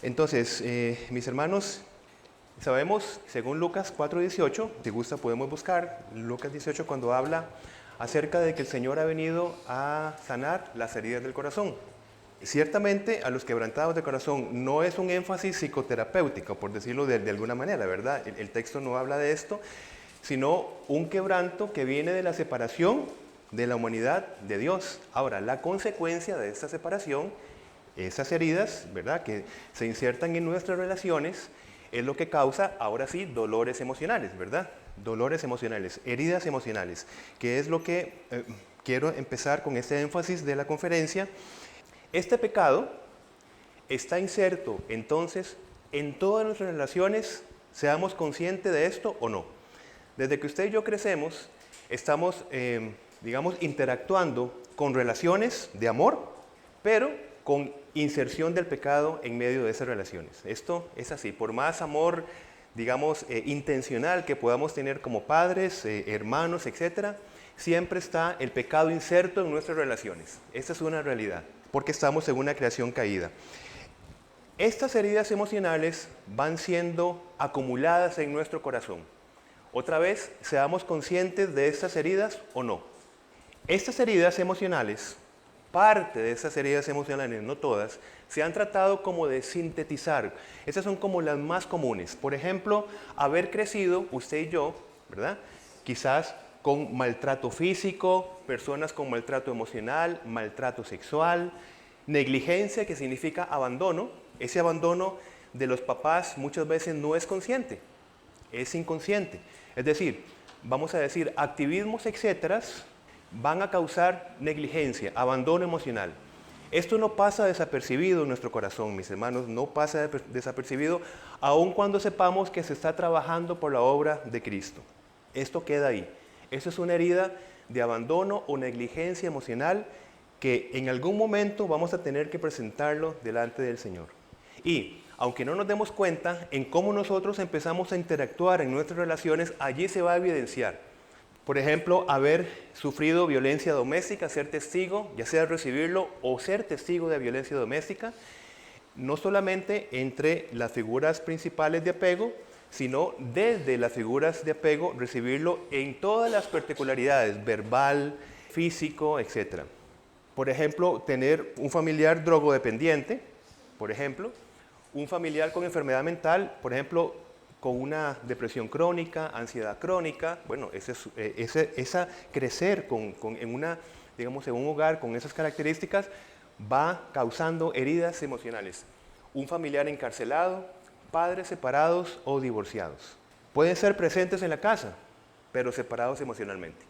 Entonces, mis hermanos, sabemos, según Lucas 4:18, si gusta podemos buscar Lucas 18 cuando habla acerca de que el Señor ha venido a sanar las heridas del corazón. Ciertamente a los quebrantados de corazón no es un énfasis psicoterapéutico, por decirlo de alguna manera, ¿verdad? El texto no habla de esto, sino un quebranto que viene de la separación de la humanidad de Dios. Ahora, la consecuencia de esta separación, esas heridas, ¿verdad?, que se insertan en nuestras relaciones, es lo que causa, ahora sí, dolores emocionales, ¿verdad? Dolores emocionales, heridas emocionales, que es lo que quiero empezar con este énfasis de la conferencia. Este pecado está inserto, entonces, en todas nuestras relaciones, seamos conscientes de esto o no. Desde que usted y yo crecemos, estamos, interactuando con relaciones de amor, pero con inserción del pecado en medio de esas relaciones. Esto es así, por más amor, intencional que podamos tener como padres, hermanos, etc., siempre está el pecado inserto en nuestras relaciones. Esta es una realidad, porque estamos en una creación caída. Estas heridas emocionales van siendo acumuladas en nuestro corazón. Otra vez, seamos conscientes de estas heridas o no. Estas heridas emocionales, parte de esas heridas emocionales, no todas, se han tratado como de sintetizar. Estas son como las más comunes. Por ejemplo, haber crecido, usted y yo, ¿verdad?, quizás con maltrato físico, personas con maltrato emocional, maltrato sexual, negligencia, que significa abandono. Ese abandono de los papás muchas veces no es consciente, es inconsciente. Es decir, vamos a decir, activismos, etcétera, van a causar negligencia, abandono emocional. Esto no pasa desapercibido en nuestro corazón, mis hermanos, no pasa desapercibido, aun cuando sepamos que se está trabajando por la obra de Cristo. Esto queda ahí. Esto es una herida de abandono o negligencia emocional que en algún momento vamos a tener que presentarlo delante del Señor. Y aunque no nos demos cuenta en cómo nosotros empezamos a interactuar en nuestras relaciones, allí se va a evidenciar. Por ejemplo, haber sufrido violencia doméstica, ser testigo, ya sea recibirlo o ser testigo de violencia doméstica, no solamente entre las figuras principales de apego, sino desde las figuras de apego, recibirlo en todas las particularidades, verbal, físico, etc. Por ejemplo, tener un familiar drogodependiente, por ejemplo, un familiar con enfermedad mental, por ejemplo, con una depresión crónica, ansiedad crónica. Bueno, esa crecer en un hogar con esas características va causando heridas emocionales. Un familiar encarcelado, padres separados o divorciados. Pueden ser presentes en la casa, pero separados emocionalmente,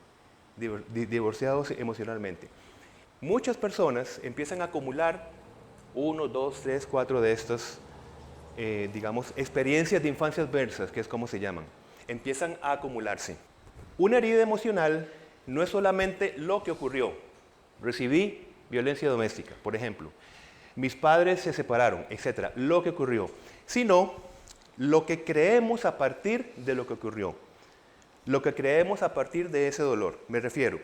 divorciados emocionalmente. Muchas personas empiezan a acumular 1, 2, 3, 4 de estas experiencias de infancia adversas, que es como se llaman, empiezan a acumularse. Una herida emocional no es solamente lo que ocurrió. Recibí violencia doméstica, por ejemplo. Mis padres se separaron, etc. Lo que ocurrió. Sino lo que creemos a partir de lo que ocurrió. Lo que creemos a partir de ese dolor. Me refiero,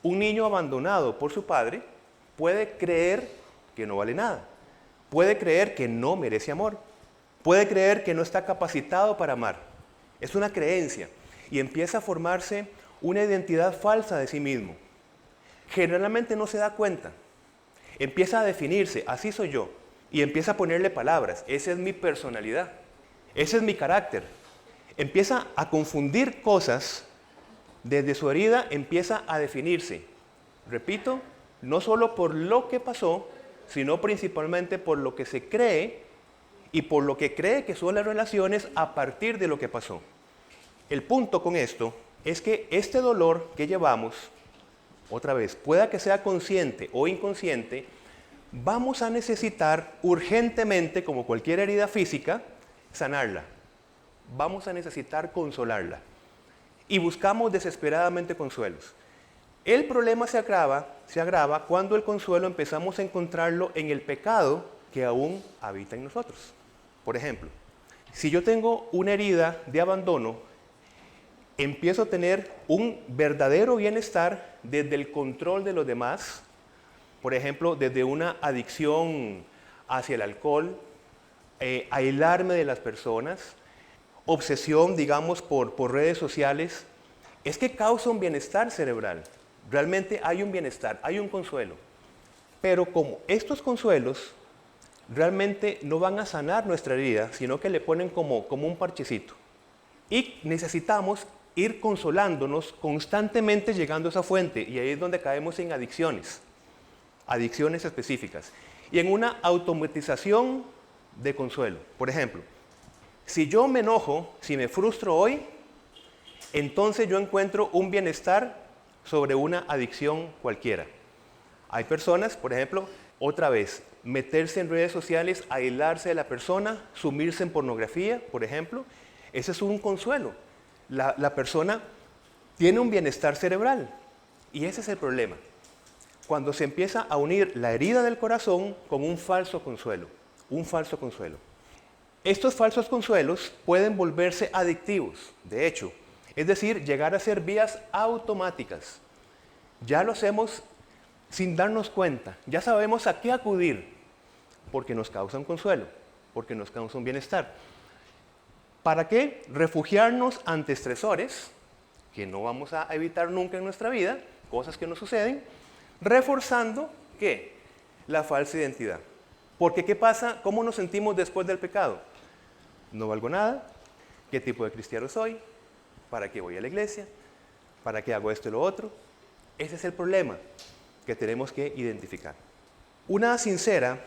un niño abandonado por su padre puede creer que no vale nada. Puede creer que no merece amor. Puede creer que no está capacitado para amar. Es una creencia y empieza a formarse una identidad falsa de sí mismo. Generalmente no se da cuenta. Empieza a definirse, así soy yo, y empieza a ponerle palabras. Esa es mi personalidad, ese es mi carácter. Empieza a confundir cosas, desde su herida empieza a definirse. Repito, no solo por lo que pasó, sino principalmente por lo que se cree y por lo que cree que son las relaciones a partir de lo que pasó. El punto con esto es que este dolor que llevamos, otra vez, pueda que sea consciente o inconsciente, vamos a necesitar urgentemente, como cualquier herida física, sanarla. Vamos a necesitar consolarla. Y buscamos desesperadamente consuelos. El problema se agrava cuando el consuelo empezamos a encontrarlo en el pecado que aún habita en nosotros. Por ejemplo, si yo tengo una herida de abandono, empiezo a tener un verdadero bienestar desde el control de los demás, por ejemplo, desde una adicción hacia el alcohol aislarme de las personas, obsesión, digamos, por redes sociales, es que causa un bienestar cerebral. Realmente hay un bienestar, hay un consuelo. Pero como estos consuelos realmente no van a sanar nuestra herida, sino que le ponen como un parchecito. Y necesitamos ir consolándonos constantemente llegando a esa fuente. Y ahí es donde caemos en adicciones específicas. Y en una automatización de consuelo. Por ejemplo, si yo me enojo, si me frustro hoy, entonces yo encuentro un bienestar sobre una adicción cualquiera. Hay personas, por ejemplo, otra vez, meterse en redes sociales, aislarse de la persona, sumirse en pornografía, por ejemplo, ese es un consuelo. La persona tiene un bienestar cerebral y ese es el problema. Cuando se empieza a unir la herida del corazón con un falso consuelo. Estos falsos consuelos pueden volverse adictivos, de hecho, es decir, llegar a ser vías automáticas. Ya lo hacemos sin darnos cuenta, ya sabemos a qué acudir, porque nos causa un consuelo, porque nos causa un bienestar. ¿Para qué? Refugiarnos ante estresores, que no vamos a evitar nunca en nuestra vida, cosas que nos suceden, reforzando, ¿qué? La falsa identidad. Porque ¿qué pasa? ¿Cómo nos sentimos después del pecado? No valgo nada. ¿Qué tipo de cristiano soy? ¿Para qué voy a la iglesia? ¿Para qué hago esto y lo otro? Ese es el problema que tenemos que identificar. Una sincera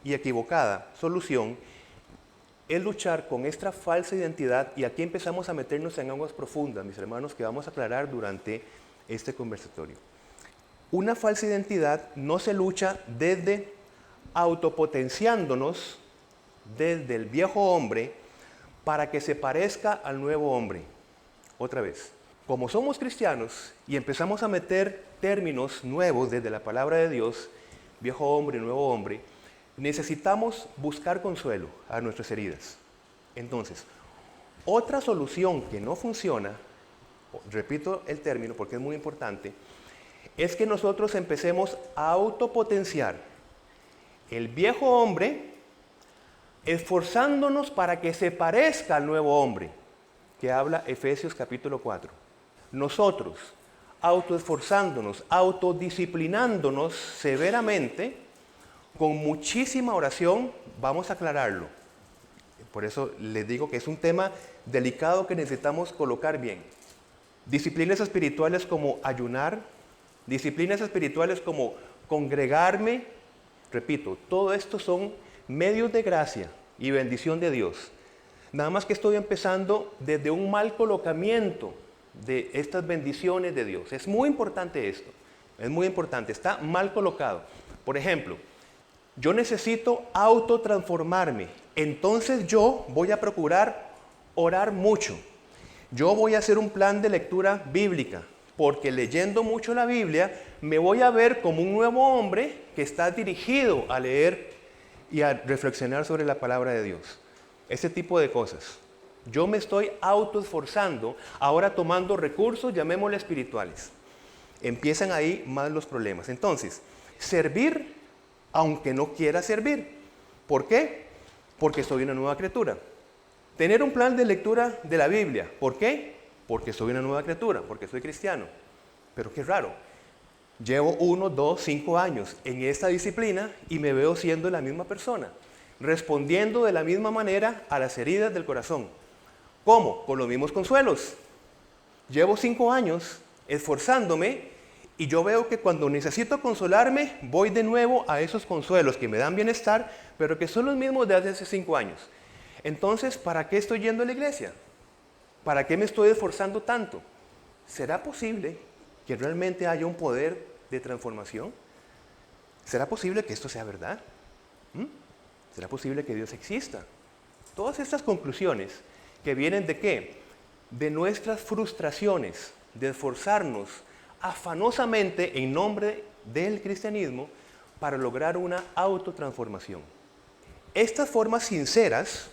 y equivocada solución es luchar con esta falsa identidad, y aquí empezamos a meternos en aguas profundas, mis hermanos, que vamos a aclarar durante este conversatorio. Una falsa identidad no se lucha desde autopotenciándonos desde el viejo hombre para que se parezca al nuevo hombre. Otra vez, como somos cristianos y empezamos a meter términos nuevos desde la palabra de Dios, viejo hombre, nuevo hombre, necesitamos buscar consuelo a nuestras heridas. Entonces, otra solución que no funciona, repito el término porque es muy importante, es que nosotros empecemos a autopotenciar el viejo hombre, esforzándonos para que se parezca al nuevo hombre, que habla Efesios capítulo 4. Nosotros, autoesforzándonos, autodisciplinándonos severamente, con muchísima oración, vamos a aclararlo. Por eso les digo que es un tema delicado que necesitamos colocar bien. Disciplinas espirituales como ayunar, disciplinas espirituales como congregarme, repito, todo esto son medios de gracia y bendición de Dios. Nada más que estoy empezando desde un mal colocamiento de estas bendiciones de Dios. Es muy importante esto, es muy importante, está mal colocado. Por ejemplo, yo necesito autotransformarme, entonces yo voy a procurar orar mucho. Yo voy a hacer un plan de lectura bíblica, porque leyendo mucho la Biblia me voy a ver como un nuevo hombre que está dirigido a leer y a reflexionar sobre la palabra de Dios. Ese tipo de cosas. Yo me estoy autoesforzando, ahora tomando recursos, llamémosle espirituales. Empiezan ahí más los problemas. Entonces, servir aunque no quiera servir. ¿Por qué? Porque soy una nueva criatura. Tener un plan de lectura de la Biblia. ¿Por qué? Porque soy una nueva criatura, porque soy cristiano. Pero qué raro. Llevo 1, 2, 5 años en esta disciplina y me veo siendo la misma persona, respondiendo de la misma manera a las heridas del corazón. ¿Cómo? Con los mismos consuelos. Llevo 5 años esforzándome y yo veo que cuando necesito consolarme, voy de nuevo a esos consuelos que me dan bienestar, pero que son los mismos de hace 5 años. Entonces, ¿para qué estoy yendo a la iglesia? ¿Para qué me estoy esforzando tanto? ¿Será posible que realmente haya un poder de transformación? ¿Será posible que esto sea verdad? ¿Será posible que Dios exista? Todas estas conclusiones que vienen ¿de qué? De nuestras frustraciones, de esforzarnos afanosamente en nombre del cristianismo para lograr una autotransformación. Estas formas sinceras,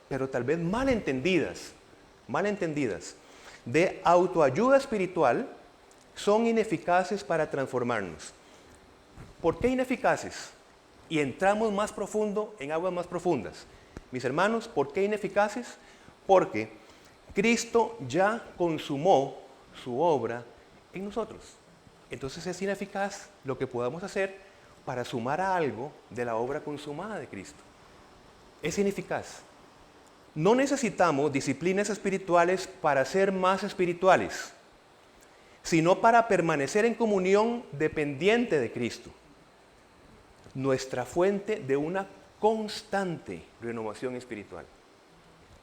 pero tal vez malentendidas, de autoayuda espiritual son ineficaces para transformarnos. ¿Por qué ineficaces? y entramos más profundo en aguas más profundas. Mis hermanos, ¿por qué ineficaces? Porque Cristo ya consumó su obra en nosotros. Entonces es ineficaz lo que podamos hacer para sumar a algo de la obra consumada de Cristo. Es ineficaz. No necesitamos disciplinas espirituales para ser más espirituales, sino para permanecer en comunión dependiente de Cristo, nuestra fuente de una constante renovación espiritual.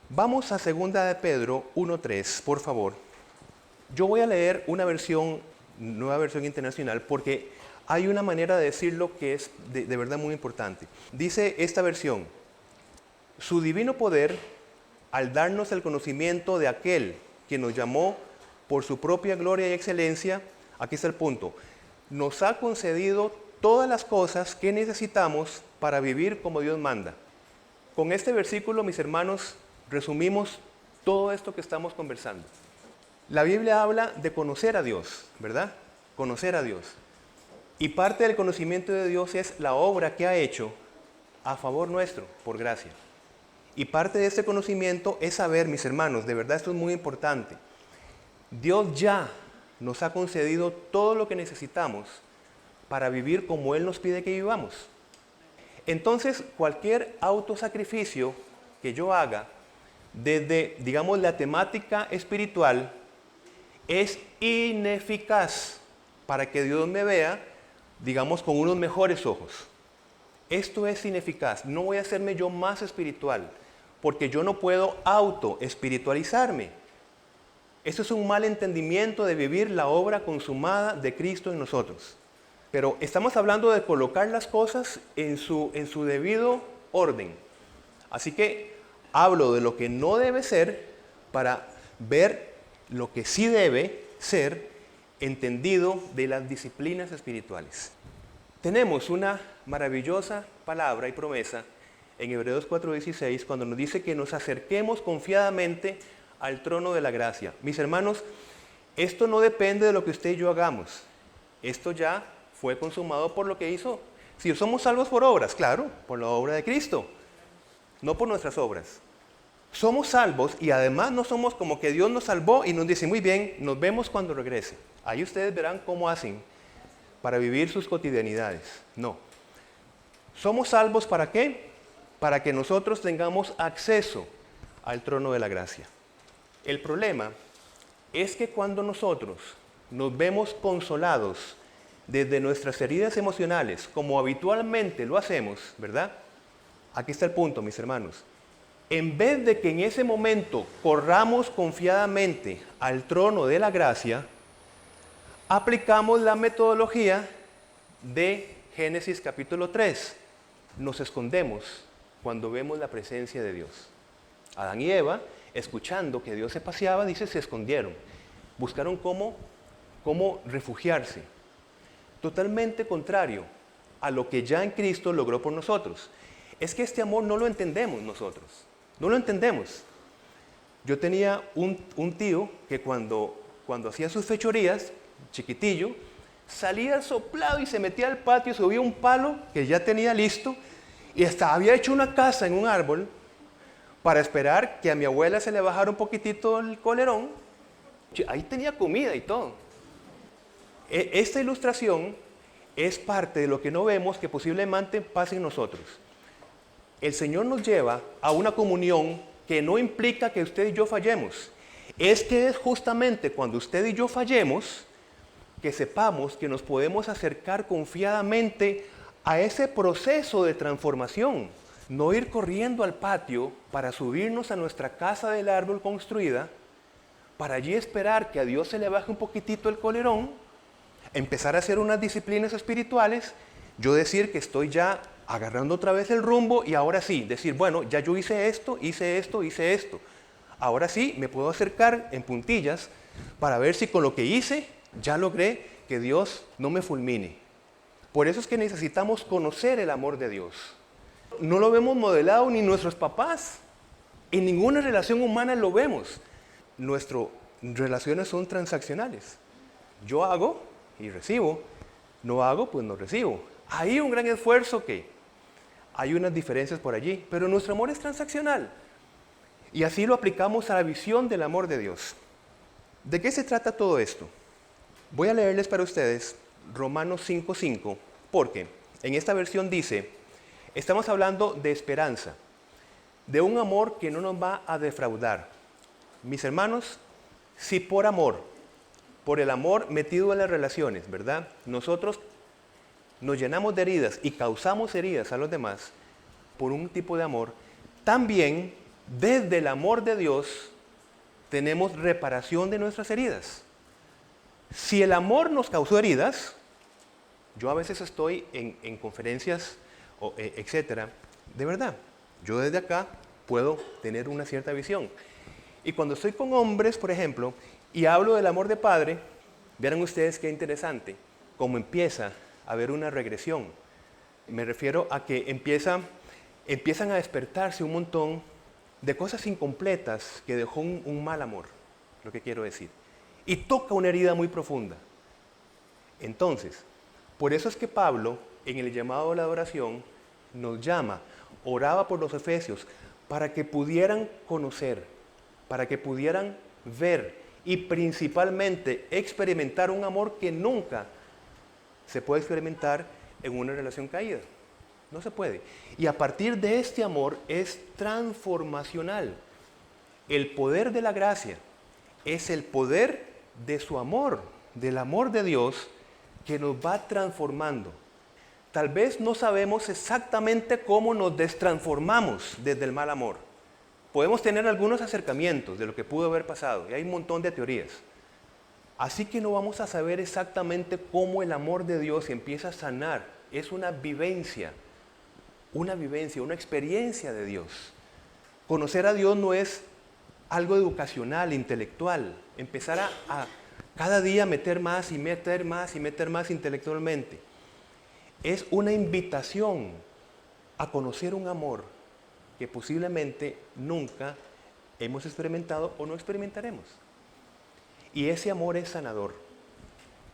Vamos a 2 de Pedro 1:3, por favor. Yo voy a leer una versión, nueva versión internacional, porque hay una manera de decirlo que es de verdad muy importante. Dice esta versión: su divino poder, al darnos el conocimiento de aquel que nos llamó por su propia gloria y excelencia, aquí está el punto, nos ha concedido todas las cosas que necesitamos para vivir como Dios manda. Con este versículo, mis hermanos, resumimos todo esto que estamos conversando. La Biblia habla de conocer a Dios, ¿verdad? Conocer a Dios. Y parte del conocimiento de Dios es la obra que ha hecho a favor nuestro, por gracia. Y parte de este conocimiento es saber, mis hermanos, de verdad esto es muy importante. Dios ya nos ha concedido todo lo que necesitamos para vivir como Él nos pide que vivamos. Entonces, cualquier autosacrificio que yo haga desde, digamos, la temática espiritual es ineficaz para que Dios me vea, digamos, con unos mejores ojos. Esto es ineficaz. No voy a hacerme yo más espiritual, porque yo no puedo auto-espiritualizarme. Esto es un mal entendimiento de vivir la obra consumada de Cristo en nosotros. Pero estamos hablando de colocar las cosas en su debido orden. Así que hablo de lo que no debe ser para ver lo que sí debe ser entendido de las disciplinas espirituales. Tenemos una maravillosa palabra y promesa en Hebreos 4:16 cuando nos dice que nos acerquemos confiadamente al trono de la gracia. Mis hermanos, esto no depende de lo que usted y yo hagamos. Esto ya fue consumado por lo que hizo. Si somos salvos por obras, claro, por la obra de Cristo, no por nuestras obras. Somos salvos y además no somos como que Dios nos salvó y nos dice, muy bien, nos vemos cuando regrese. Ahí ustedes verán cómo hacen para vivir sus cotidianidades. No. ¿Somos salvos para qué? Para que nosotros tengamos acceso al trono de la gracia. El problema es que cuando nosotros nos vemos consolados desde nuestras heridas emocionales, como habitualmente lo hacemos, ¿verdad? Aquí está el punto, mis hermanos. En vez de que en ese momento corramos confiadamente al trono de la gracia, aplicamos la metodología de Génesis capítulo 3. Nos escondemos cuando vemos la presencia de Dios. Adán y Eva, escuchando que Dios se paseaba, dice, se escondieron. Buscaron cómo refugiarse. Totalmente contrario a lo que ya en Cristo logró por nosotros. Es que este amor no lo entendemos nosotros. No lo entendemos. Yo tenía un tío que cuando hacía sus fechorías, chiquitillo, salía soplado y se metía al patio, subía un palo que ya tenía listo y hasta había hecho una casa en un árbol para esperar que a mi abuela se le bajara un poquitito el colerón. Ahí tenía comida y todo. Esta ilustración es parte de lo que no vemos que posiblemente pase en nosotros. El Señor nos lleva a una comunión que no implica que usted y yo fallemos. Es que es justamente cuando usted y yo fallemos que sepamos que nos podemos acercar confiadamente a ese proceso de transformación. No ir corriendo al patio para subirnos a nuestra casa del árbol construida, para allí esperar que a Dios se le baje un poquitito el colerón, empezar a hacer unas disciplinas espirituales, yo decir que estoy ya agarrando otra vez el rumbo y ahora sí, decir, bueno, ya yo hice esto. Ahora sí, me puedo acercar en puntillas para ver si con lo que hice ya logré que Dios no me fulmine. Por eso es que necesitamos conocer el amor de Dios. No lo vemos modelado ni nuestros papás. En ninguna relación humana lo vemos. Nuestras relaciones son transaccionales. Yo hago y recibo. No hago, pues no recibo. Hay un gran esfuerzo que hay unas diferencias por allí, pero nuestro amor es transaccional. Y así lo aplicamos a la visión del amor de Dios. ¿De qué se trata todo esto? Voy a leerles para ustedes Romanos 5:5, porque en esta versión dice, estamos hablando de esperanza, de un amor que no nos va a defraudar. Mis hermanos, si por amor, por el amor metido en las relaciones, ¿verdad? Nosotros nos llenamos de heridas y causamos heridas a los demás por un tipo de amor, también desde el amor de Dios tenemos reparación de nuestras heridas. Si el amor nos causó heridas, yo a veces estoy en conferencias, etcétera, de verdad, yo desde acá puedo tener una cierta visión. Y cuando estoy con hombres, por ejemplo, y hablo del amor de padre, vieran ustedes qué interesante, cómo empieza a haber una regresión. Me refiero a que empiezan a despertarse un montón de cosas incompletas que dejó un mal amor, lo que quiero decir. Y toca una herida muy profunda. Entonces, por eso es que Pablo, en el llamado a la adoración, nos llama, oraba por los efesios, para que pudieran conocer, para que pudieran ver y principalmente experimentar un amor que nunca se puede experimentar en una relación caída. No se puede. Y a partir de este amor es transformacional. El poder de la gracia es el poder de su amor, del amor de Dios que nos va transformando. Tal vez no sabemos exactamente cómo nos destransformamos desde el mal amor. Podemos tener algunos acercamientos de lo que pudo haber pasado y hay un montón de teorías. Así que no vamos a saber exactamente cómo el amor de Dios empieza a sanar. Es una vivencia, una experiencia de Dios. Conocer a Dios no es algo educacional, intelectual. Empezar a cada día meter más y meter más y meter más intelectualmente. Es una invitación a conocer un amor que posiblemente nunca hemos experimentado o no experimentaremos. Y ese amor es sanador.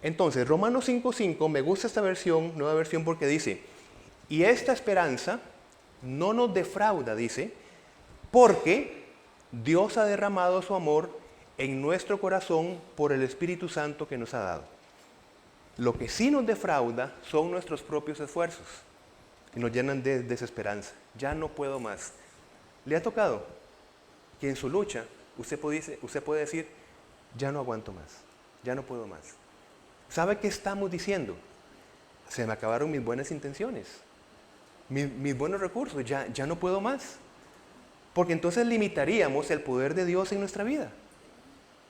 Entonces, Romanos 5:5, me gusta esta versión, nueva versión, porque dice, y esta esperanza no nos defrauda, dice, porque Dios ha derramado su amor en nuestro corazón por el Espíritu Santo que nos ha dado. Lo que sí nos defrauda son nuestros propios esfuerzos y nos llenan de desesperanza. Ya no puedo más. ¿Le ha tocado que en su lucha usted puede decir, ya no aguanto más, ya no puedo más? ¿Sabe qué estamos diciendo? Se me acabaron mis buenas intenciones, mis buenos recursos, ya no puedo más. Porque entonces limitaríamos el poder de Dios en nuestra vida.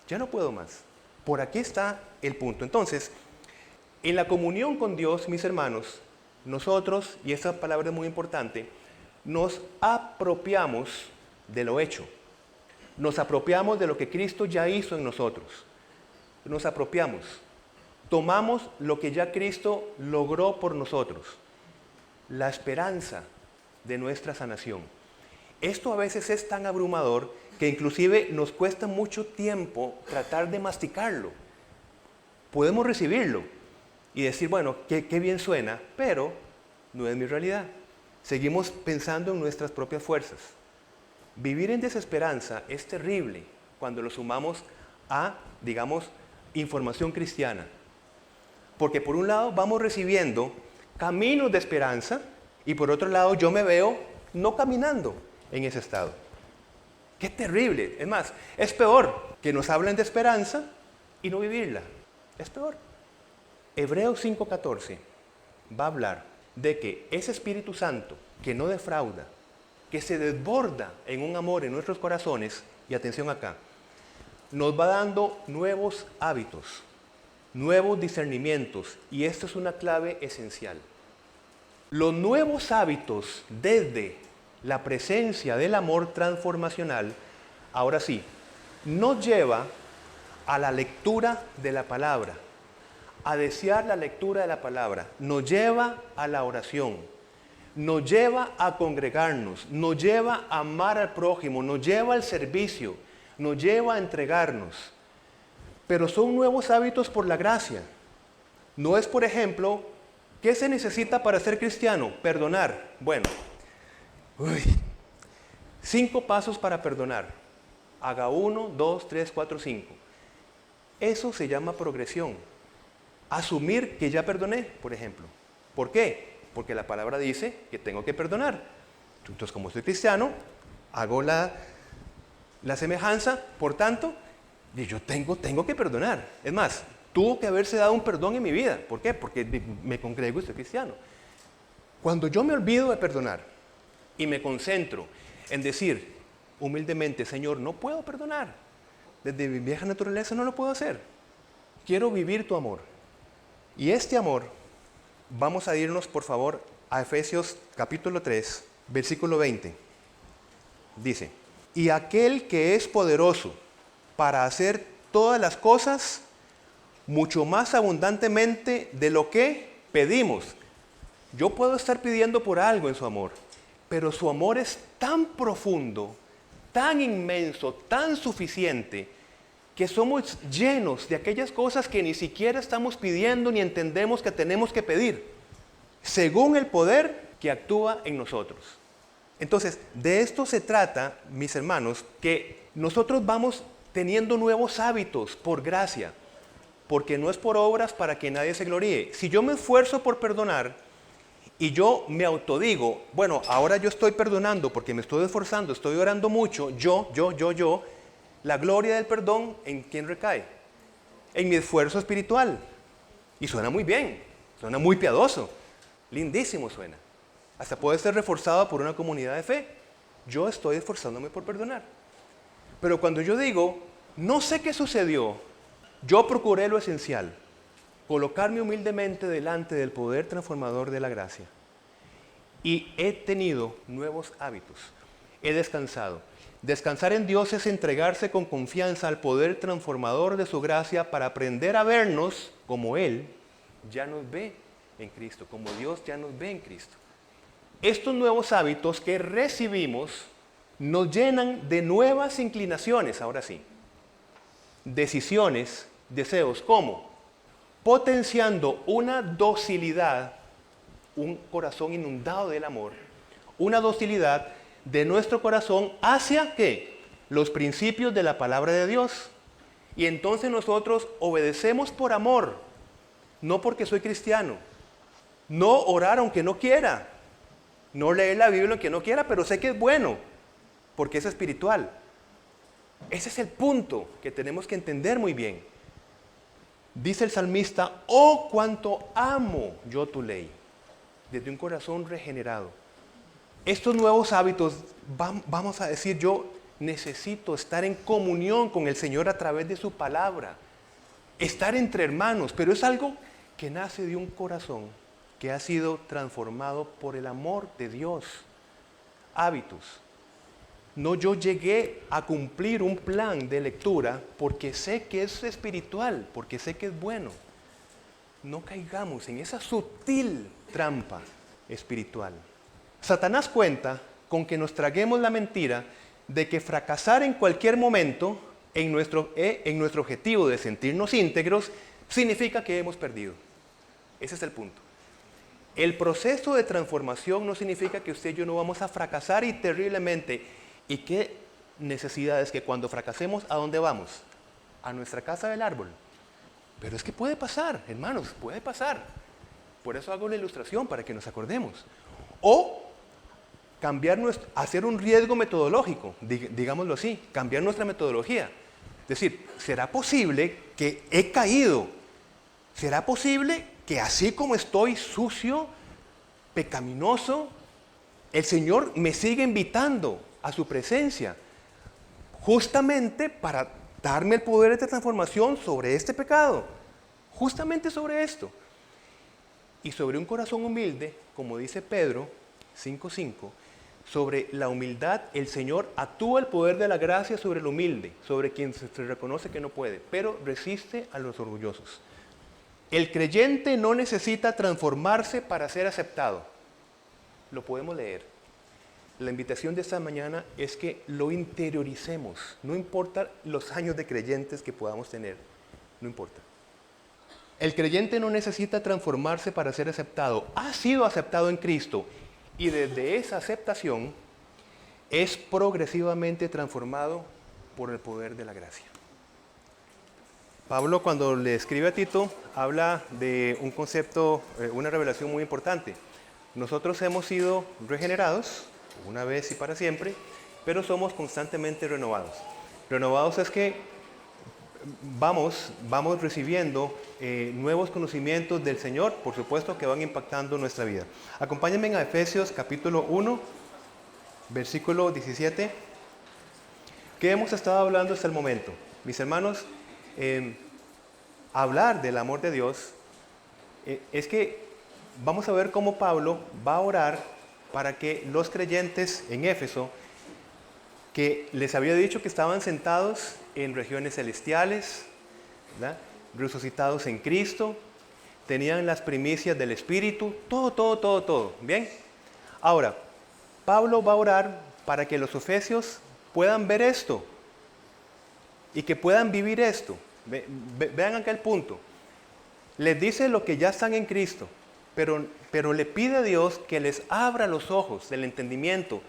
Ya no puedo más. Por aquí está el punto. Entonces, en la comunión con Dios, mis hermanos, nosotros, y esta palabra es muy importante, nos apropiamos de lo hecho. Nos apropiamos de lo que Cristo ya hizo en nosotros. Nos apropiamos. Tomamos lo que ya Cristo logró por nosotros. La esperanza de nuestra sanación. Esto a veces es tan abrumador que inclusive nos cuesta mucho tiempo tratar de masticarlo. Podemos recibirlo y decir, bueno, qué bien suena, pero no es mi realidad. Seguimos pensando en nuestras propias fuerzas. Vivir en desesperanza es terrible cuando lo sumamos a, digamos, información cristiana. Porque por un lado vamos recibiendo caminos de esperanza y por otro lado yo me veo no caminando en ese estado. ¡Qué terrible! Es más, es peor que nos hablen de esperanza y no vivirla. Es peor. Hebreos 5:14 va a hablar de que ese Espíritu Santo que no defrauda, que se desborda en un amor en nuestros corazones, y atención acá, nos va dando nuevos hábitos, nuevos discernimientos, y esto es una clave esencial. Los nuevos hábitos desde la presencia del amor transformacional, ahora sí, nos lleva a la lectura de la palabra, a desear la lectura de la palabra, nos lleva a la oración, nos lleva a congregarnos, nos lleva a amar al prójimo, nos lleva al servicio, nos lleva a entregarnos. Pero son nuevos hábitos por la gracia. No es, por ejemplo, ¿qué se necesita para ser cristiano? Perdonar. Bueno, Uy, 5 pasos para perdonar. Haga 1, 2, 3, 4, 5. Eso se llama progresión. Asumir que ya perdoné, por ejemplo. ¿Por qué? Porque la palabra dice que tengo que perdonar. Entonces, como soy cristiano, hago la semejanza, por tanto, y yo tengo que perdonar. Es más, tuvo que haberse dado un perdón en mi vida. ¿Por qué? Porque me congrego y soy cristiano. Cuando yo me olvido de perdonar y me concentro en decir humildemente, Señor, no puedo perdonar. Desde mi vieja naturaleza no lo puedo hacer. Quiero vivir tu amor. Y este amor, vamos a irnos por favor a Efesios capítulo 3, versículo 20. Dice, y aquel que es poderoso para hacer todas las cosas mucho más abundantemente de lo que pedimos. Yo puedo estar pidiendo por algo en su amor, pero su amor es tan profundo, tan inmenso, tan suficiente, que somos llenos de aquellas cosas que ni siquiera estamos pidiendo ni entendemos que tenemos que pedir, según el poder que actúa en nosotros. Entonces, de esto se trata, mis hermanos, que nosotros vamos teniendo nuevos hábitos por gracia, porque no es por obras para que nadie se gloríe. Si yo me esfuerzo por perdonar y yo me autodigo, bueno, ahora yo estoy perdonando porque me estoy esforzando, estoy orando mucho, yo, la gloria del perdón, ¿en quién recae? En mi esfuerzo espiritual. Y suena muy bien, suena muy piadoso, lindísimo suena. Hasta puede ser reforzado por una comunidad de fe. Yo estoy esforzándome por perdonar. Pero cuando yo digo, no sé qué sucedió, yo procuré lo esencial, colocarme humildemente delante del poder transformador de la gracia. Y he tenido nuevos hábitos. He descansado. Descansar en Dios es entregarse con confianza al poder transformador de su gracia para aprender a vernos como Él ya nos ve en Cristo, como Dios ya nos ve en Cristo. Estos nuevos hábitos que recibimos nos llenan de nuevas inclinaciones, ahora sí. Decisiones, deseos, ¿cómo? Potenciando una docilidad, un corazón inundado del amor, una docilidad de nuestro corazón hacia ¿qué? Los principios de la palabra de Dios. Y entonces nosotros obedecemos por amor, no porque soy cristiano. No orar aunque no quiera, no leer la Biblia aunque no quiera, pero sé que es bueno, porque es espiritual. Ese es el punto que tenemos que entender muy bien. Dice el salmista, oh cuánto amo yo tu ley, desde un corazón regenerado. Estos nuevos hábitos, vamos a decir, yo necesito estar en comunión con el Señor a través de su palabra, estar entre hermanos, pero es algo que nace de un corazón que ha sido transformado por el amor de Dios. Hábitos. No, yo llegué a cumplir un plan de lectura porque sé que es espiritual, porque sé que es bueno. No caigamos en esa sutil trampa espiritual. Satanás cuenta con que nos traguemos la mentira de que fracasar en cualquier momento en nuestro objetivo de sentirnos íntegros significa que hemos perdido. Ese es el punto. El proceso de transformación no significa que usted y yo no vamos a fracasar y terriblemente. ¿Y qué necesidades que cuando fracasemos, ¿a dónde vamos? A nuestra casa del árbol. Pero es que puede pasar, hermanos, puede pasar. Por eso hago la ilustración, para que nos acordemos. O hacer un riesgo metodológico, digámoslo así, cambiar nuestra metodología. Es decir, ¿será posible que he caído? ¿Será posible que así como estoy sucio, pecaminoso, el Señor me sigue invitando a su presencia, justamente para darme el poder de transformación sobre este pecado, justamente sobre esto? Y sobre un corazón humilde, como dice Pedro 5:5, sobre la humildad, el Señor actúa el poder de la gracia sobre el humilde, sobre quien se reconoce que no puede, pero resiste a los orgullosos. El creyente no necesita transformarse para ser aceptado. Lo podemos leer. La invitación de esta mañana es que lo interioricemos. No importa los años de creyentes que podamos tener, no importa. El creyente no necesita transformarse para ser aceptado. Ha sido aceptado en Cristo. Y desde esa aceptación es progresivamente transformado por el poder de la gracia. Pablo, cuando le escribe a Tito, habla de un concepto, una revelación muy importante. Nosotros hemos sido regenerados una vez y para siempre, pero somos constantemente renovados. Renovados es que vamos recibiendo nuevos conocimientos del Señor, por supuesto, que van impactando nuestra vida. Acompáñenme a Efesios capítulo 1, versículo 17. ¿Qué hemos estado hablando hasta el momento? Mis hermanos, hablar del amor de Dios es que vamos a ver cómo Pablo va a orar para que los creyentes en Éfeso, que les había dicho que estaban sentados en regiones celestiales, ¿verdad?, resucitados en Cristo, tenían las primicias del Espíritu, todo, ¿bien? Ahora, Pablo va a orar para que los efesios puedan ver esto y que puedan vivir esto. Vean acá el punto. Les dice lo que ya están en Cristo, pero le pide a Dios que les abra los ojos del entendimiento,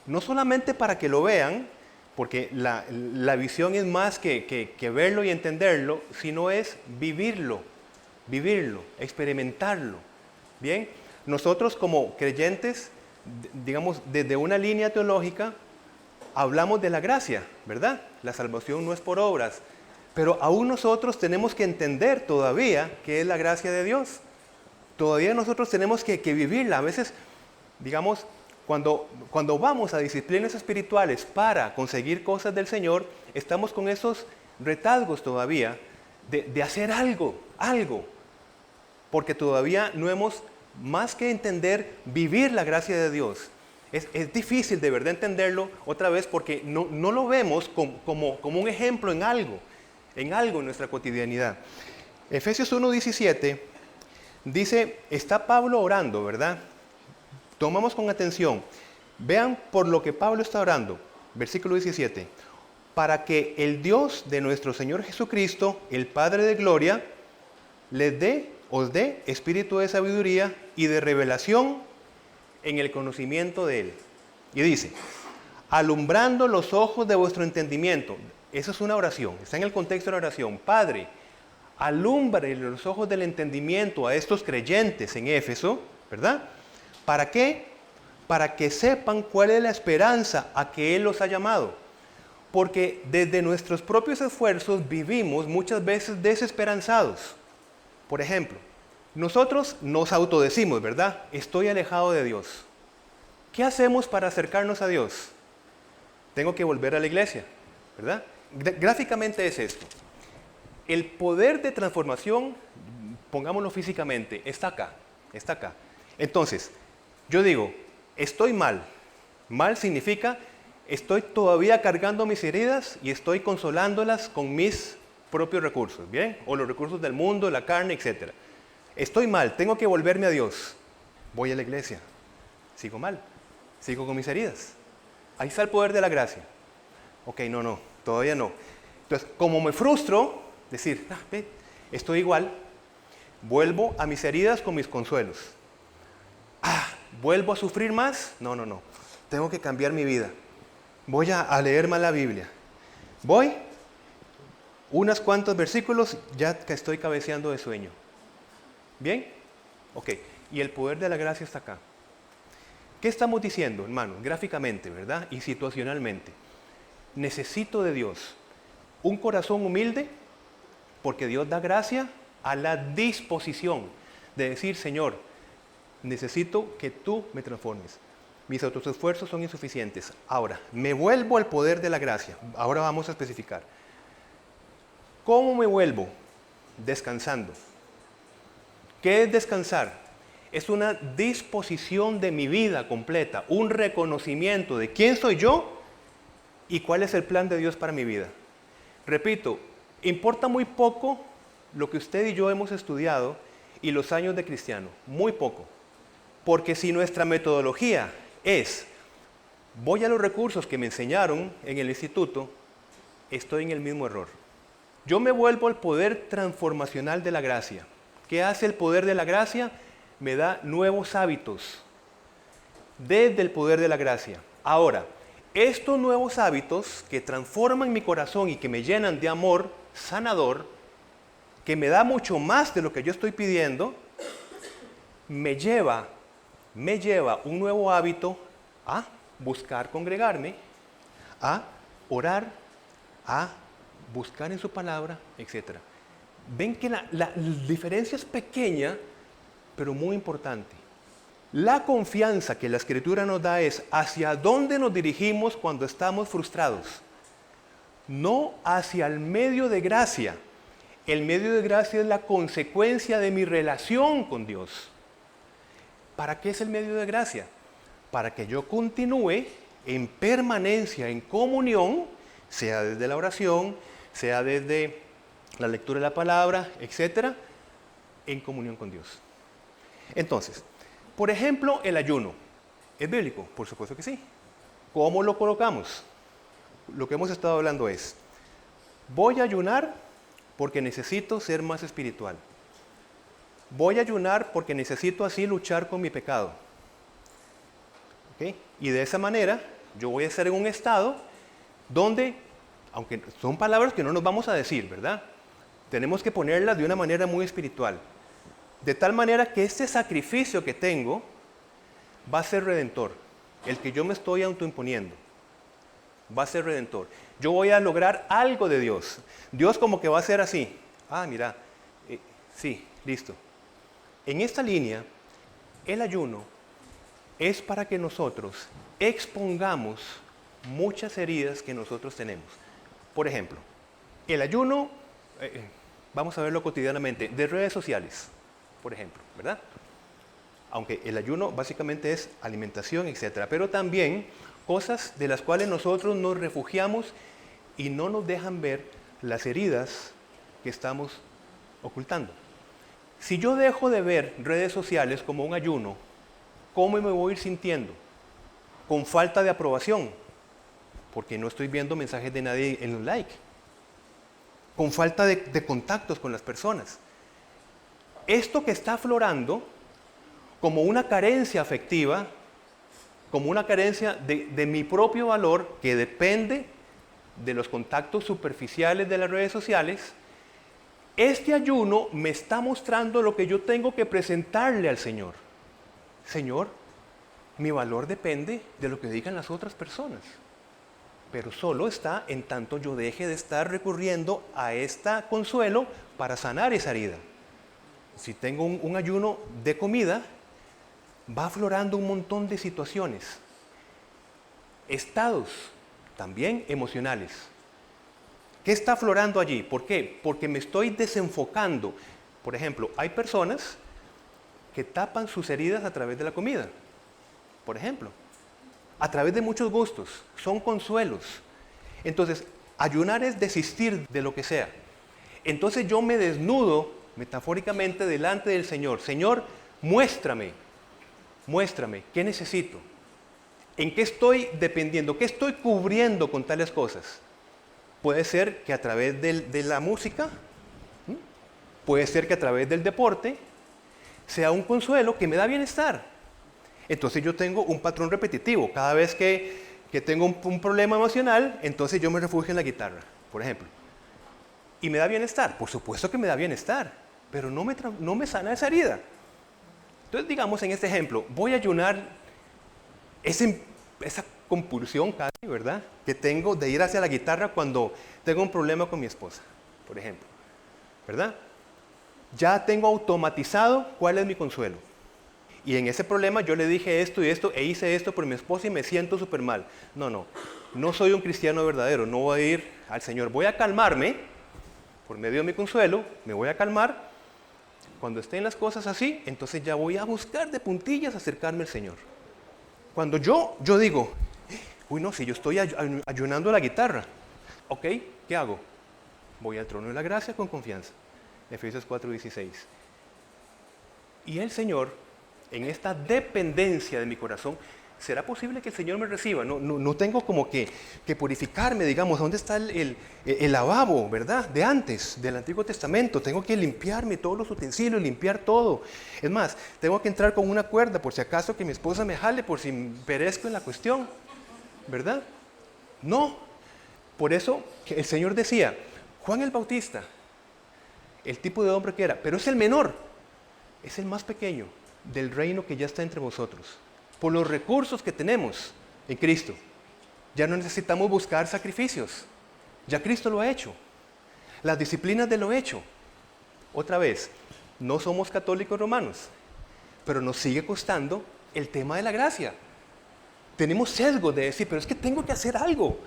no solamente para que lo vean, porque la visión es más que verlo y entenderlo, sino es vivirlo, experimentarlo. Bien, nosotros como creyentes, digamos, desde una línea teológica, hablamos de la gracia, ¿verdad? La salvación no es por obras, pero aún nosotros tenemos que entender todavía qué es la gracia de Dios. Todavía nosotros tenemos que vivirla. A veces, digamos, cuando vamos a disciplinas espirituales para conseguir cosas del Señor, estamos con esos retazgos todavía de hacer algo, porque todavía no hemos más que entender, vivir la gracia de Dios. Es difícil de verdad entenderlo otra vez porque no lo vemos como un ejemplo en algo en nuestra cotidianidad. Efesios 1:17 dice, está Pablo orando, ¿verdad? Tomamos con atención. Vean por lo que Pablo está orando. Versículo 17. Para que el Dios de nuestro Señor Jesucristo, el Padre de gloria, os dé espíritu de sabiduría y de revelación en el conocimiento de Él. Y dice, alumbrando los ojos de vuestro entendimiento. Esa es una oración, está en el contexto de la oración. Padre, alumbre los ojos del entendimiento a estos creyentes en Éfeso, ¿verdad? ¿Para qué? Para que sepan cuál es la esperanza a que Él los ha llamado. Porque desde nuestros propios esfuerzos vivimos muchas veces desesperanzados. Por ejemplo, nosotros nos autodecimos, ¿verdad? Estoy alejado de Dios. ¿Qué hacemos para acercarnos a Dios? Tengo que volver a la iglesia, ¿verdad? Gráficamente es esto. El poder de transformación, pongámoslo físicamente, está acá. Entonces, yo digo, estoy mal. Mal significa, estoy todavía cargando mis heridas y estoy consolándolas con mis propios recursos, ¿bien? O los recursos del mundo, la carne, etc. Estoy mal, tengo que volverme a Dios. Voy a la iglesia. Sigo mal. Sigo con mis heridas. Ahí está el poder de la gracia. Ok, no, todavía no. Entonces, como me frustro, decir, estoy igual, vuelvo a mis heridas con mis consuelos. ¿Vuelvo a sufrir más? No. Tengo que cambiar mi vida. Voy a leer más la Biblia. Voy, unos cuantos versículos, ya que estoy cabeceando de sueño. ¿Bien? Ok, y el poder de la gracia está acá. ¿Qué estamos diciendo, hermanos? Gráficamente, ¿verdad? Y situacionalmente. Necesito de Dios un corazón humilde, porque Dios da gracia a la disposición de decir, Señor, necesito que tú me transformes. Mis otros esfuerzos son insuficientes. Ahora, me vuelvo al poder de la gracia. Ahora vamos a especificar. ¿Cómo me vuelvo? Descansando. ¿Qué es descansar? Es una disposición de mi vida completa, un reconocimiento de quién soy yo y cuál es el plan de Dios para mi vida. Repito, importa muy poco lo que usted y yo hemos estudiado y los años de cristiano, muy poco. Porque si nuestra metodología es, voy a los recursos que me enseñaron en el instituto, estoy en el mismo error. Yo me vuelvo al poder transformacional de la gracia. ¿Qué hace el poder de la gracia? Me da nuevos hábitos desde el poder de la gracia. Ahora, estos nuevos hábitos que transforman mi corazón y que me llenan de amor sanador, que me da mucho más de lo que yo estoy pidiendo, me lleva un nuevo hábito a buscar congregarme, a orar, a buscar en su palabra, etc. Ven que la diferencia es pequeña, pero muy importante. La confianza que la Escritura nos da es hacia dónde nos dirigimos cuando estamos frustrados, no hacia el medio de gracia. El medio de gracia es la consecuencia de mi relación con Dios. ¿Para qué es el medio de gracia? Para que yo continúe en permanencia, en comunión, sea desde la oración, sea desde la lectura de la palabra, etcétera, en comunión con Dios. Entonces, por ejemplo, el ayuno. ¿Es bíblico? Por supuesto que sí. ¿Cómo lo colocamos? Lo que hemos estado hablando es, voy a ayunar porque necesito ser más espiritual. Voy a ayunar porque necesito así luchar con mi pecado. ¿Okay? Y de esa manera, yo voy a estar en un estado donde, aunque son palabras que no nos vamos a decir, ¿verdad? Tenemos que ponerlas de una manera muy espiritual. De tal manera que este sacrificio que tengo va a ser redentor. El que yo me estoy autoimponiendo va a ser redentor. Yo voy a lograr algo de Dios. Dios como que va a ser así. Ah, mira, sí, listo. En esta línea, el ayuno es para que nosotros expongamos muchas heridas que nosotros tenemos. Por ejemplo, el ayuno, vamos a verlo cotidianamente, de redes sociales, por ejemplo, ¿verdad? Aunque el ayuno básicamente es alimentación, etcétera, pero también cosas de las cuales nosotros nos refugiamos y no nos dejan ver las heridas que estamos ocultando. Si yo dejo de ver redes sociales como un ayuno, ¿cómo me voy a ir sintiendo? Con falta de aprobación, porque no estoy viendo mensajes de nadie en un like. Con falta de contactos con las personas. Esto que está aflorando como una carencia afectiva, como una carencia de mi propio valor que depende de los contactos superficiales de las redes sociales, este ayuno me está mostrando lo que yo tengo que presentarle al Señor. Señor, mi valor depende de lo que digan las otras personas, pero solo está en tanto yo deje de estar recurriendo a este consuelo para sanar esa herida. Si tengo un ayuno de comida, va aflorando un montón de situaciones, estados también emocionales. ¿Qué está aflorando allí? ¿Por qué? Porque me estoy desenfocando. Por ejemplo, hay personas que tapan sus heridas a través de la comida, por ejemplo, a través de muchos gustos, son consuelos. Entonces, ayunar es desistir de lo que sea. Entonces yo me desnudo metafóricamente delante del Señor. Señor, muéstrame, ¿qué necesito? ¿En qué estoy dependiendo? ¿Qué estoy cubriendo con tales cosas? Puede ser que a través de la música, puede ser que a través del deporte, sea un consuelo que me da bienestar. Entonces yo tengo un patrón repetitivo. Cada vez que tengo un problema emocional, entonces yo me refugio en la guitarra, por ejemplo. ¿Y me da bienestar? Por supuesto que me da bienestar, pero no me sana esa herida. Entonces, digamos en este ejemplo, voy a ayunar esa compulsión casi, ¿verdad?, que tengo de ir hacia la guitarra cuando tengo un problema con mi esposa, por ejemplo, ¿verdad? Ya tengo automatizado cuál es mi consuelo. Y en ese problema yo le dije esto y esto, e hice esto por mi esposa y me siento súper mal. No soy un cristiano verdadero, no voy a ir al Señor. Voy a calmarme, por medio de mi consuelo, me voy a calmar. Cuando estén las cosas así, entonces ya voy a buscar de puntillas acercarme al Señor. Cuando yo digo, uy no, si yo estoy ayunando la guitarra, ok, ¿qué hago? Voy al trono de la gracia con confianza. Efesios 4:16. Y el Señor, en esta dependencia de mi corazón, ¿será posible que el Señor me reciba? No tengo como que purificarme, digamos. ¿Dónde está el lavabo, verdad? De antes, del Antiguo Testamento. Tengo que limpiarme todos los utensilios, limpiar todo. Es más, tengo que entrar con una cuerda por si acaso que mi esposa me jale, por si perezco en la cuestión, ¿verdad? No. Por eso el Señor decía, Juan el Bautista, el tipo de hombre que era, pero es el menor, es el más pequeño del reino que ya está entre vosotros. Por los recursos que tenemos en Cristo, ya no necesitamos buscar sacrificios. Ya Cristo lo ha hecho. Las disciplinas de lo hecho. Otra vez, no somos católicos romanos, pero nos sigue costando el tema de la gracia. Tenemos sesgo de decir, pero es que tengo que hacer algo.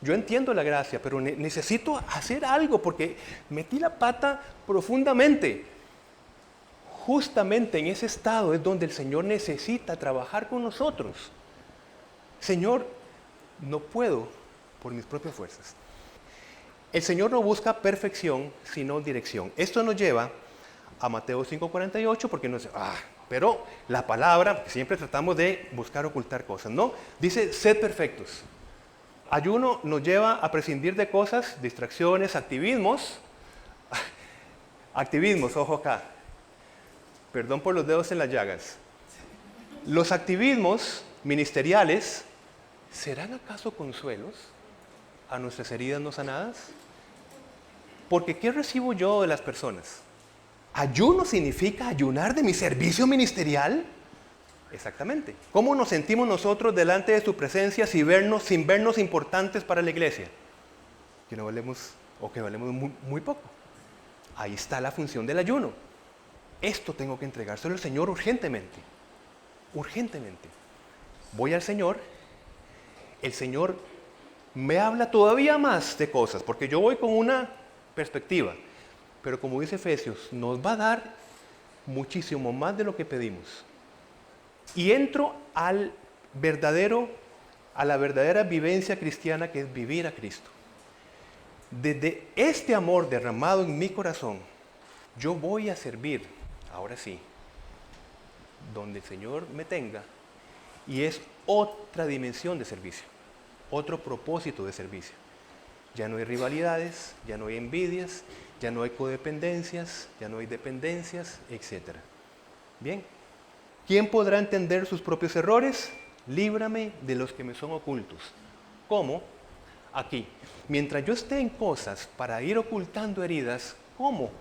Yo entiendo la gracia, pero necesito hacer algo porque metí la pata profundamente. Justamente en ese estado es donde el Señor necesita trabajar con nosotros. Señor, no puedo por mis propias fuerzas. El Señor no busca perfección, sino dirección. Esto nos lleva a Mateo 5:48 porque nos dice, pero la palabra, siempre tratamos de buscar ocultar cosas, ¿no? Dice, sed perfectos. Ayuno nos lleva a prescindir de cosas, distracciones, activismos. Activismos, ojo acá. Perdón por los dedos en las llagas. Los activismos ministeriales, ¿serán acaso consuelos a nuestras heridas no sanadas? Porque ¿qué recibo yo de las personas? ¿Ayuno significa ayunar de mi servicio ministerial? Exactamente. ¿Cómo nos sentimos nosotros delante de su presencia sin vernos importantes para la iglesia? Que no valemos o que valemos muy poco. Ahí está la función del ayuno. Esto tengo que entregárselo al Señor urgentemente. Urgentemente. Voy al Señor. El Señor me habla todavía más de cosas, porque yo voy con una perspectiva. Pero como dice Efesios, nos va a dar muchísimo más de lo que pedimos. Y entro a la verdadera vivencia cristiana que es vivir a Cristo. Desde este amor derramado en mi corazón, yo voy a servir, ahora sí, donde el Señor me tenga, y es otra dimensión de servicio, otro propósito de servicio. Ya no hay rivalidades, ya no hay envidias, ya no hay codependencias, ya no hay dependencias, etc. Bien. ¿Quién podrá entender sus propios errores? Líbrame de los que me son ocultos. ¿Cómo? Aquí. Mientras yo esté en cosas para ir ocultando heridas, ¿cómo?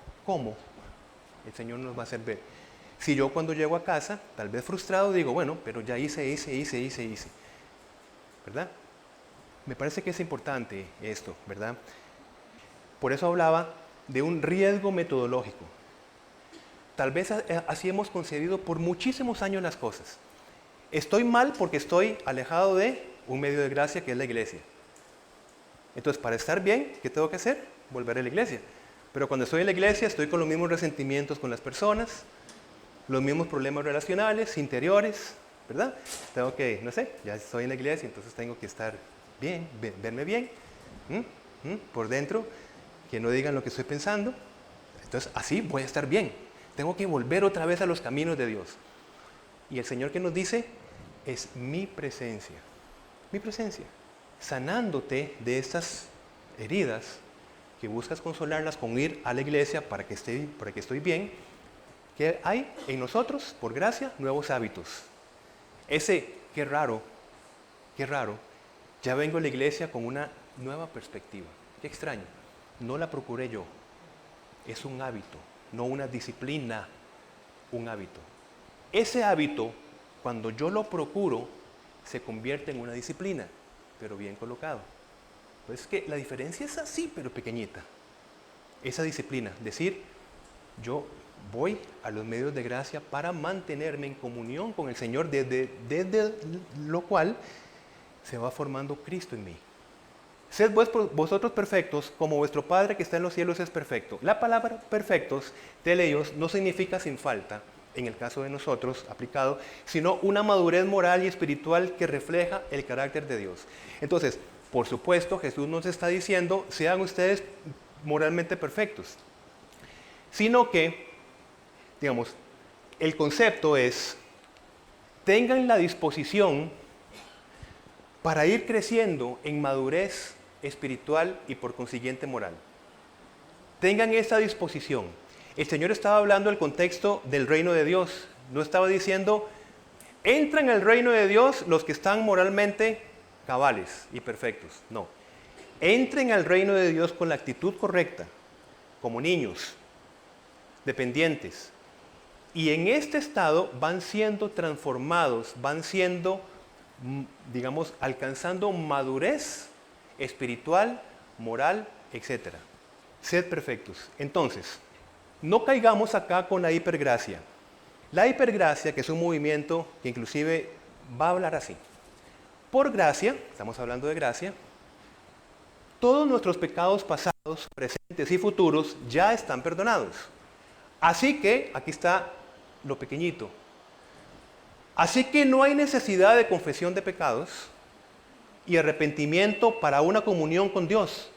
El Señor nos va a hacer ver. Si yo cuando llego a casa, tal vez frustrado, digo, bueno, pero ya hice. ¿Verdad? Me parece que es importante esto, ¿verdad? Por eso hablaba de un riesgo metodológico. Tal vez así hemos concebido por muchísimos años las cosas. Estoy mal porque estoy alejado de un medio de gracia que es la iglesia. Entonces, para estar bien, ¿qué tengo que hacer? Volver a la iglesia. Pero cuando estoy en la iglesia, estoy con los mismos resentimientos con las personas, los mismos problemas relacionales, interiores, ¿verdad? Tengo que, no sé, ya estoy en la iglesia, entonces tengo que estar bien, verme bien, por dentro, que no digan lo que estoy pensando. Entonces, así voy a estar bien. Tengo que volver otra vez a los caminos de Dios. Y el Señor que nos dice es mi presencia, sanándote de estas heridas que buscas consolarlas con ir a la iglesia para que estoy bien, que hay en nosotros, por gracia, nuevos hábitos. Qué raro, ya vengo a la iglesia con una nueva perspectiva. Qué extraño, no la procuré yo, es un hábito. No una disciplina, un hábito. Ese hábito, cuando yo lo procuro, se convierte en una disciplina, pero bien colocado. Pues es que la diferencia es así, pero pequeñita. Esa disciplina, decir, yo voy a los medios de gracia para mantenerme en comunión con el Señor, desde lo cual se va formando Cristo en mí. Sed vosotros perfectos, como vuestro Padre que está en los cielos es perfecto. La palabra perfectos, teleios, no significa sin falta, en el caso de nosotros aplicado, sino una madurez moral y espiritual que refleja el carácter de Dios. Entonces, por supuesto, Jesús nos está diciendo, sean ustedes moralmente perfectos. Sino que, digamos, el concepto es, tengan la disposición para ir creciendo en madurez espiritual y por consiguiente moral. Tengan esa disposición. El Señor estaba hablando del contexto del reino de Dios. No estaba diciendo, entran al reino de Dios los que están moralmente cabales y perfectos. No. Entren al reino de Dios con la actitud correcta, como niños, dependientes. Y en este estado van siendo transformados, van siendo, digamos, alcanzando madurez espiritual, moral, etc. Sed perfectos. Entonces, no caigamos acá con la hipergracia. La hipergracia, que es un movimiento que inclusive va a hablar así. Por gracia, estamos hablando de gracia, todos nuestros pecados pasados, presentes y futuros ya están perdonados. Así que, aquí está lo pequeñito. Así que no hay necesidad de confesión de pecados y arrepentimiento para una comunión con Dios.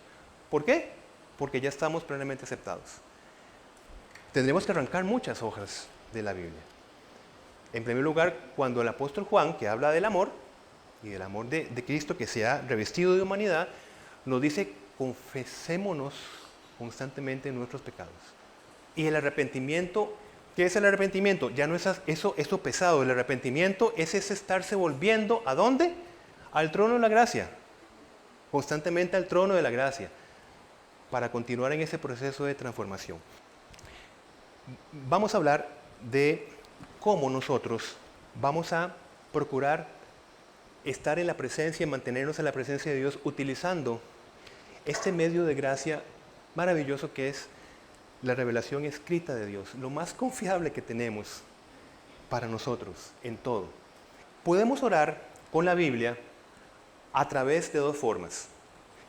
¿Por qué? Porque ya estamos plenamente aceptados. Tendremos que arrancar muchas hojas de la Biblia. En primer lugar, cuando el apóstol Juan, que habla del amor, y del amor de Cristo que se ha revestido de humanidad, nos dice, confesémonos constantemente nuestros pecados. Y el arrepentimiento, ¿qué es el arrepentimiento? Ya no es eso pesado. El arrepentimiento es ese estarse volviendo, ¿a dónde? Al trono de la gracia. Constantemente al trono de la gracia. Para continuar en ese proceso de transformación. Vamos a hablar de cómo nosotros vamos a procurar estar en la presencia y mantenernos en la presencia de Dios utilizando este medio de gracia maravilloso que es la revelación escrita de Dios, lo más confiable que tenemos para nosotros en todo. Podemos orar con la Biblia a través de dos formas.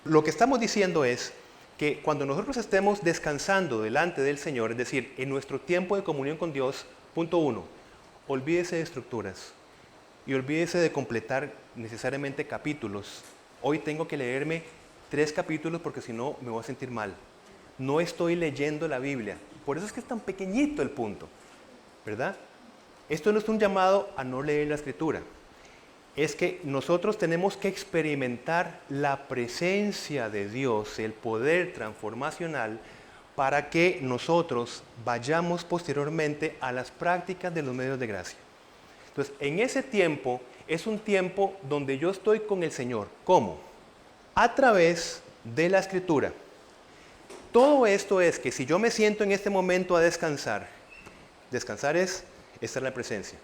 Lo que estamos diciendo es que cuando nosotros estemos descansando delante del Señor, es decir, en nuestro tiempo de comunión con Dios, punto 1, olvídese de estructuras y olvídese de completar necesariamente capítulos. Hoy tengo que leerme 3 capítulos porque si no me voy a sentir mal. No estoy leyendo la Biblia. Por eso es que es tan pequeñito el punto, ¿verdad? Esto no es un llamado a no leer la Escritura. Es que nosotros tenemos que experimentar la presencia de Dios, el poder transformacional, para que nosotros vayamos posteriormente a las prácticas de los medios de gracia. Entonces, en ese tiempo, es un tiempo donde yo estoy con el Señor. ¿Cómo? A través de la Escritura. Todo esto es que si yo me siento en este momento a descansar es estar en la presencia.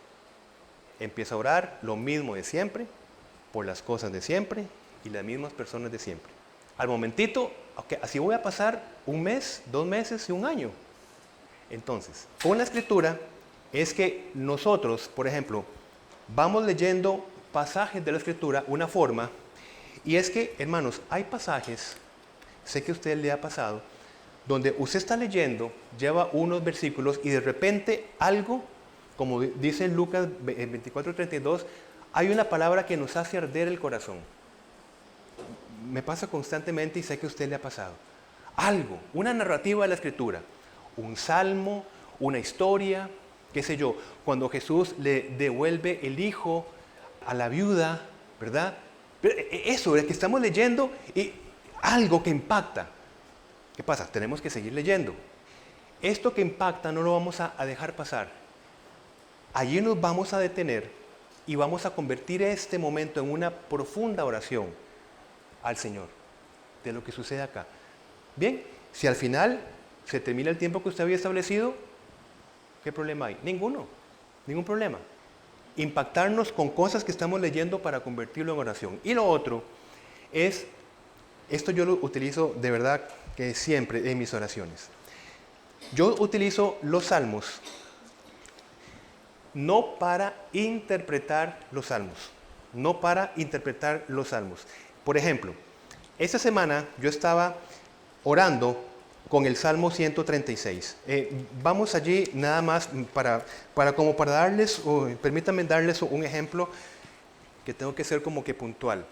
Empiezo a orar lo mismo de siempre, por las cosas de siempre y las mismas personas de siempre. Al momentito, okay, así voy a pasar 1 mes, 2 meses y 1 año. Entonces, con la Escritura es que nosotros, por ejemplo, vamos leyendo pasajes de la Escritura, una forma, y es que, hermanos, hay pasajes, sé que a usted le ha pasado, donde usted está leyendo, lleva unos versículos y de repente algo, como dice Lucas 24:32, hay una palabra que nos hace arder el corazón. Me pasa constantemente y sé que a usted le ha pasado. Algo, una narrativa de la Escritura, un salmo, una historia, qué sé yo, cuando Jesús le devuelve el hijo a la viuda, ¿verdad? Pero eso es que estamos leyendo y algo que impacta. ¿Qué pasa? Tenemos que seguir leyendo. Esto que impacta no lo vamos a dejar pasar. Allí nos vamos a detener y vamos a convertir este momento en una profunda oración al Señor de lo que sucede acá. Bien, si al final se termina el tiempo que usted había establecido, ¿qué problema hay? Ninguno, ningún problema. Impactarnos con cosas que estamos leyendo para convertirlo en oración. Y lo otro es, esto yo lo utilizo de verdad que siempre en mis oraciones. Yo utilizo los salmos no para interpretar los salmos, no para interpretar los salmos. Por ejemplo, esta semana yo estaba orando con el Salmo 136. Vamos allí nada más para darles, permítanme darles un ejemplo que tengo que ser como que puntual.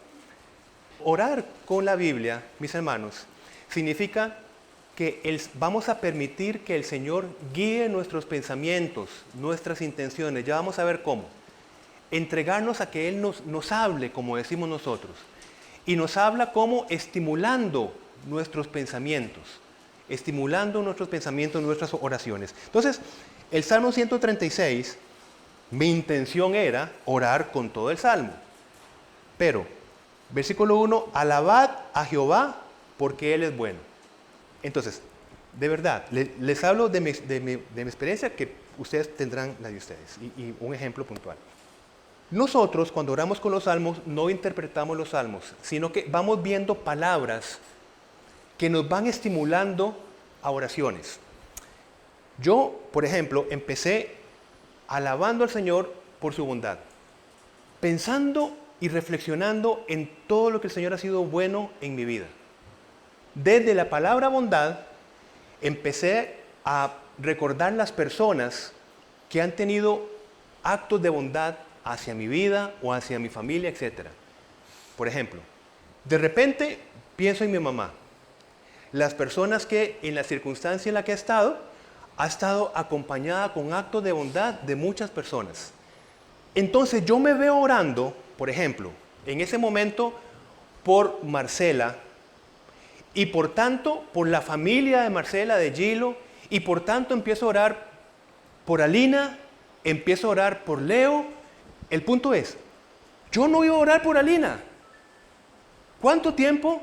Orar con la Biblia, mis hermanos, significa que vamos a permitir que el Señor guíe nuestros pensamientos, nuestras intenciones. Ya vamos a ver cómo. Entregarnos a que Él nos hable, como decimos nosotros. Y nos habla como estimulando nuestros pensamientos, nuestras oraciones. Entonces, el Salmo 136, mi intención era orar con todo el Salmo. Pero Versículo 1, alabad a Jehová porque Él es bueno. Entonces, de verdad, les hablo de mi experiencia, que ustedes tendrán la de ustedes. Y un ejemplo puntual. Nosotros, cuando oramos con los salmos, no interpretamos los salmos, sino que vamos viendo palabras que nos van estimulando a oraciones. Yo, por ejemplo, empecé alabando al Señor por su bondad, pensando y reflexionando en todo lo que el Señor ha sido bueno en mi vida. Desde la palabra bondad, empecé a recordar las personas que han tenido actos de bondad hacia mi vida o hacia mi familia, etc. Por ejemplo, de repente pienso en mi mamá. Las personas que en la circunstancia en la que ha estado acompañada con actos de bondad de muchas personas. Entonces yo me veo orando, por ejemplo, en ese momento por Marcela, y por tanto por la familia de Marcela, de Gilo, y por tanto empiezo a orar por Alina, empiezo a orar por Leo. El punto es, yo no iba a orar por Alina. ¿Cuánto tiempo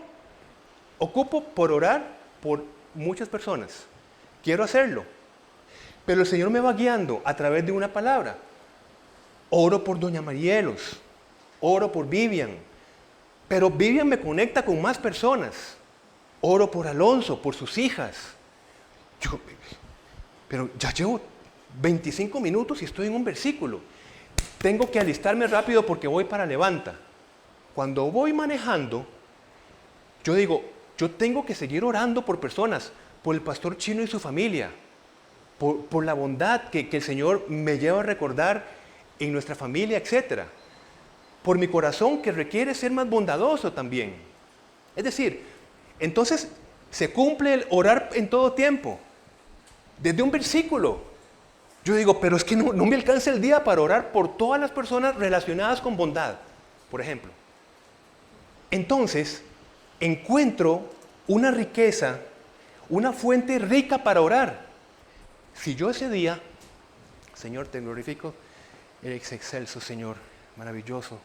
ocupo por orar por muchas personas? Quiero hacerlo, pero el Señor me va guiando a través de una palabra. Oro por Doña Marielos, oro por Vivian, pero Vivian me conecta con más personas. Oro por Alonso, por sus hijas. Pero ya llevo 25 minutos y estoy en un versículo. Tengo que alistarme rápido porque voy para Levanta. Cuando voy manejando, yo digo, yo tengo que seguir orando por personas, por el pastor Chino y su familia, por la bondad que el Señor me lleva a recordar en nuestra familia, etc. Por mi corazón que requiere ser más bondadoso también. Es decir, entonces se cumple el orar en todo tiempo. Desde un versículo. Yo digo, pero es que no me alcanza el día para orar por todas las personas relacionadas con bondad, por ejemplo. Entonces, encuentro una riqueza, una fuente rica para orar. Si yo ese día, Señor, te glorifico, eres excelso, Señor, maravilloso,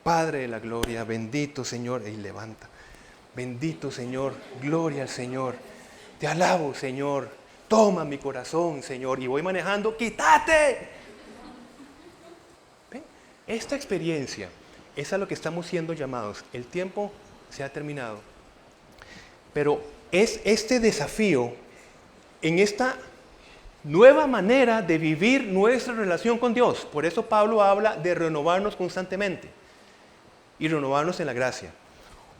Padre de la gloria, bendito, Señor, y levanta. Bendito, Señor, gloria al Señor. Te alabo, Señor. Toma mi corazón, Señor. Y voy manejando, ¡quítate! ¿Ven? Esta experiencia es a lo que estamos siendo llamados. El tiempo se ha terminado. Pero es este desafío en esta nueva manera de vivir nuestra relación con Dios. Por eso Pablo habla de renovarnos constantemente y renovarnos en la gracia.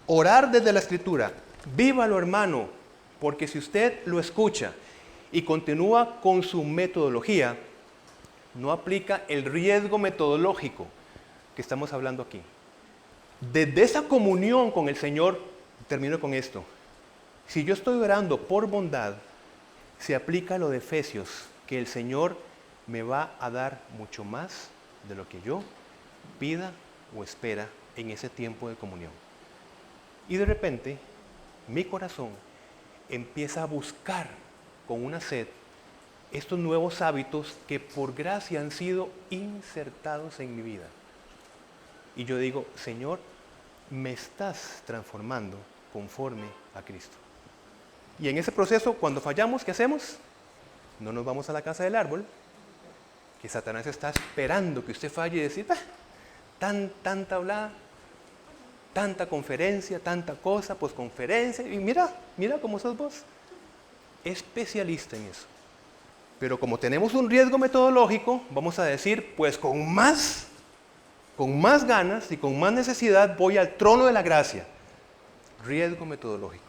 Orar desde la Escritura. Vívalo, hermano, porque si usted lo escucha y continúa con su metodología, no aplica el riesgo metodológico que estamos hablando aquí. Desde esa comunión con el Señor, termino con esto. Si yo estoy orando por bondad, se aplica lo de Efesios, que el Señor me va a dar mucho más de lo que yo pida o espera en ese tiempo de comunión. Y de repente, mi corazón empieza a buscar con una sed estos nuevos hábitos que por gracia han sido insertados en mi vida. Y yo digo, Señor, me estás transformando conforme a Cristo. Y en ese proceso, cuando fallamos, ¿qué hacemos? No nos vamos a la casa del árbol, que Satanás está esperando que usted falle y decir, tanta hablada, tanta conferencia, tanta cosa, pues conferencia, y mira cómo sos vos. Especialista en eso. Pero como tenemos un riesgo metodológico, vamos a decir, pues con más ganas y con más necesidad voy al trono de la gracia. Riesgo metodológico.